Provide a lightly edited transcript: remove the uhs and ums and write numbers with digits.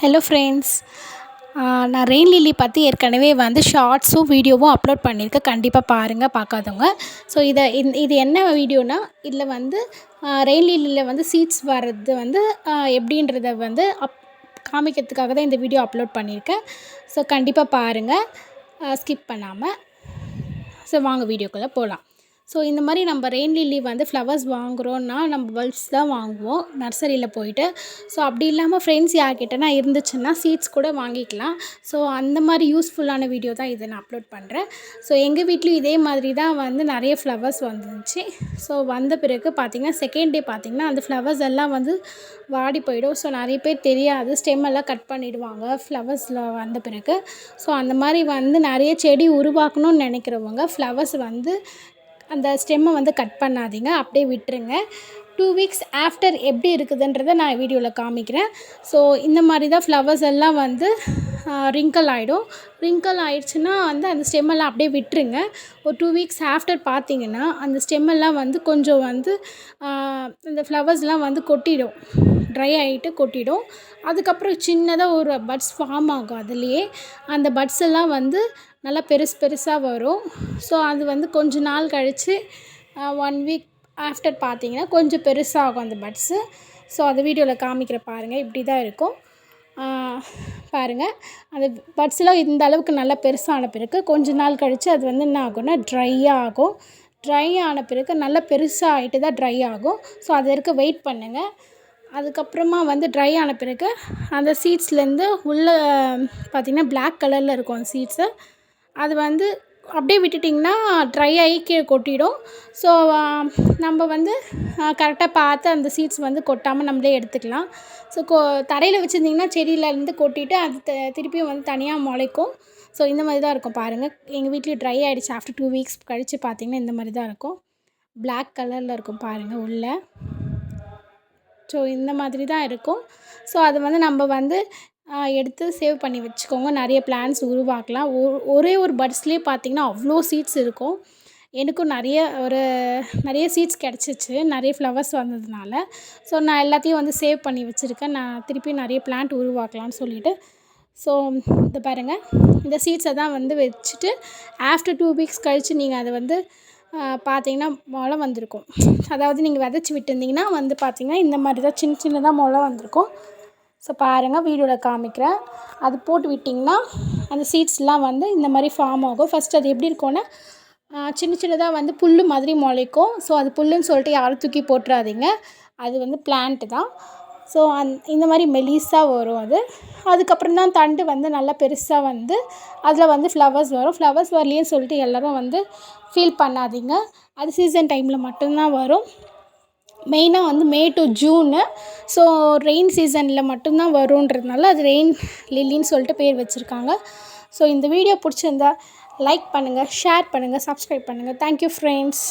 Hello friends. நான் rain lily பற்றி ஏற்கனவே வந்து ஷார்ட்ஸும் வீடியோவும் அப்லோட் பண்ணியிருக்கேன். கண்டிப்பாக பாருங்கள் பார்க்காதவங்க. ஸோ இது என்ன வீடியோனா, இதில் வந்து ரெயின் லில்லியில் வந்து சீட்ஸ் வர்றது வந்து எப்படின்றத வந்து காமிக்கிறதுக்காக தான் இந்த வீடியோ அப்லோட் பண்ணியிருக்கேன். ஸோ கண்டிப்பாக பாருங்கள் ஸ்கிப் பண்ணாமல். ஸோ வாங்க வீடியோக்குள்ளே போகலாம். ஸோ இந்த மாதிரி நம்ம ரெயின் லில்லி வந்து ஃப்ளவர்ஸ் வாங்குகிறோன்னா நம்ம பல்ப்ஸ் தான் வாங்குவோம் நர்சரியில் போயிட்டு. ஸோ அப்படி இல்லாமல் ஃப்ரெண்ட்ஸ் யார்கிட்டனா இருந்துச்சுன்னா சீட்ஸ் கூட வாங்கிக்கலாம். ஸோ அந்த மாதிரி யூஸ்ஃபுல்லான வீடியோ தான் இதை நான் அப்லோட் பண்ணுறேன். ஸோ எங்கள் வீட்லேயும் இதே மாதிரி தான் வந்து நிறைய ஃப்ளவர்ஸ் வந்துருந்துச்சு. ஸோ வந்த பிறகு பார்த்திங்கன்னா செகண்ட் டே பார்த்திங்கன்னா அந்த ஃப்ளவர்ஸ் எல்லாம் வந்து வாடி போயிடும். ஸோ நிறைய பேர் தெரியாது, ஸ்டெம்மெல்லாம் கட் பண்ணிவிடுவாங்க ஃப்ளவர்ஸில் வந்த பிறகு. ஸோ அந்த மாதிரி வந்து நிறைய செடி உருவாக்கணும்னு நினைக்கிறவங்க ஃப்ளவர்ஸ் வந்து அந்த ஸ்டெம்மை வந்து கட் பண்ணாதீங்க, அப்படியே விட்டுருங்க. 2 வீக்ஸ் ஆஃப்டர் எப்படி இருக்குதுன்றதை நான் வீடியோவில் காமிக்கிறேன். ஸோ இந்த மாதிரி தான் ஃப்ளவர்ஸ் எல்லாம் வந்து ரிங்கிள் ஆகிடும். ரிங்கிள் ஆகிடுச்சுன்னா வந்து அந்த ஸ்டெம்மெல்லாம் அப்படியே விட்டுருங்க. ஒரு 2 வீக்ஸ் ஆஃப்டர் பார்த்திங்கன்னா அந்த ஸ்டெம்மெல்லாம் வந்து கொஞ்சம் வந்து அந்த ஃப்ளவர்ஸ்லாம் வந்து கொட்டிடும், ட்ரை ஆகிட்டு கொட்டிடும். அதுக்கப்புறம் சின்னதாக ஒரு பட்ஸ் ஃபார்ம் ஆகும். அதுலேயே அந்த பட்ஸ் எல்லாம் வந்து நல்லா பெருசாக வரும். ஸோ அது வந்து கொஞ்ச நாள் கழித்து 1 வீக் ஆஃப்டர் பார்த்திங்கன்னா கொஞ்சம் பெருசாகும் அந்த பட்ஸு. ஸோ அந்த வீடியோவில் காமிக்கிற பாருங்கள், இப்படி தான் இருக்கும். பாருங்கள், அந்த பட்ஸ்லாம் இந்த அளவுக்கு நல்லா பெருசான பிறகு கொஞ்ச நாள் கழித்து அது வந்து என்ன ஆகும்னா ட்ரை ஆகும். ட்ரை ஆன பிறகு நல்லா பெருசாக ஆகிட்டு தான் ட்ரை ஆகும். ஸோ அது வரைக்கும் வெயிட் பண்ணுங்கள். அதுக்கப்புறமா வந்து ட்ரை ஆன பிறகு அந்த சீட்ஸ்லேருந்து உள்ளே பார்த்திங்கன்னா பிளாக் கலரில் இருக்கும் அந்த சீட்ஸு. அது வந்து அப்படியே விட்டுட்டிங்கன்னா ட்ரை ஆகி கீழே கொட்டிடும். ஸோ நம்ம வந்து கரெக்டாக பார்த்து அந்த சீட்ஸ் வந்து கொட்டாமல் நம்மளே எடுத்துக்கலாம். ஸோ தரையில் வச்சுருந்திங்கன்னா செடியிலேருந்து கொட்டிட்டு அது திருப்பியும் வந்து தனியாக முளைக்கும். ஸோ இந்த மாதிரி தான் இருக்கும் பாருங்கள். எங்கள் வீட்லேயும் ட்ரை ஆகிடுச்சு. ஆஃப்டர் 2 வீக்ஸ் கழித்து பார்த்திங்கன்னா இந்த மாதிரி தான் இருக்கும். பிளாக் கலரில் இருக்கும் பாருங்கள் உள்ளே. ஸோ இந்த மாதிரி தான் இருக்கும். ஸோ அது வந்து நம்ம வந்து எடுத்து சேவ் பண்ணி வச்சுக்கோங்க. நிறைய பிளான்ட்ஸ் உருவாக்கலாம். ஒரே ஒரு பட்ஸ்லேயே பார்த்திங்கன்னா அவ்வளோ சீட்ஸ் இருக்கும். எனக்கும் நிறைய சீட்ஸ் கிடச்சிச்சு நிறைய ஃப்ளவர்ஸ் வந்ததுனால. ஸோ நான் எல்லாத்தையும் வந்து சேவ் பண்ணி வச்சுருக்கேன். நான் திருப்பி நிறைய பிளான்ட் உருவாக்கலாம்னு சொல்லிவிட்டு. ஸோ இதை பாருங்கள், இந்த சீட்ஸை தான் வந்து வச்சுட்டு ஆஃப்டர் 2 வீக்ஸ் கழித்து நீங்கள் அதை வந்து பார்த்திங்கன்னா முளை வந்திருக்கும். அதாவது நீங்கள் விதைச்சி விட்டுருந்திங்கன்னா வந்து பார்த்திங்கன்னா இந்த மாதிரி தான் சின்னதாக முளை வந்திருக்கும். ஸோ பாருங்கள், வீடியோவில் காமிக்கிறேன். அது போட்டு விட்டிங்கன்னா அந்த சீட்ஸ்லாம் வந்து இந்த மாதிரி ஃபார்ம் ஆகும். ஃபஸ்ட்டு அது எப்படி இருக்கும்னா சின்னதாக வந்து புல் மாதிரி முளைக்கும். ஸோ அது புல்லுன்னு சொல்லிட்டு யாரும் தூக்கி போட்டுறாதீங்க, அது வந்து பிளான்ட்டு தான். ஸோ இந்த மாதிரி மெலிசாக வரும் அது. அதுக்கப்புறம் தான் தண்டு வந்து நல்லா பெருசாக வந்து அதில் வந்து ஃப்ளவர்ஸ் வரும். ஃப்ளவர்ஸ் வரலையேன்னு சொல்லிட்டு எல்லோரும் வந்து ஃபீல் பண்ணாதீங்க. அது சீசன் டைமில் மட்டும்தான் வரும். மெயினாக வந்து மே டு ஜூனு. ஸோ ரெயின் சீசனில் மட்டும்தான் வருன்றதுனால அது ரெயின் லில்லின்னு சொல்லிட்டு பேர் வச்சுருக்காங்க. ஸோ இந்த வீடியோ பிடிச்சிருந்தா லைக் பண்ணுங்கள், ஷேர் பண்ணுங்கள், சப்ஸ்கிரைப் பண்ணுங்கள். Thank you friends.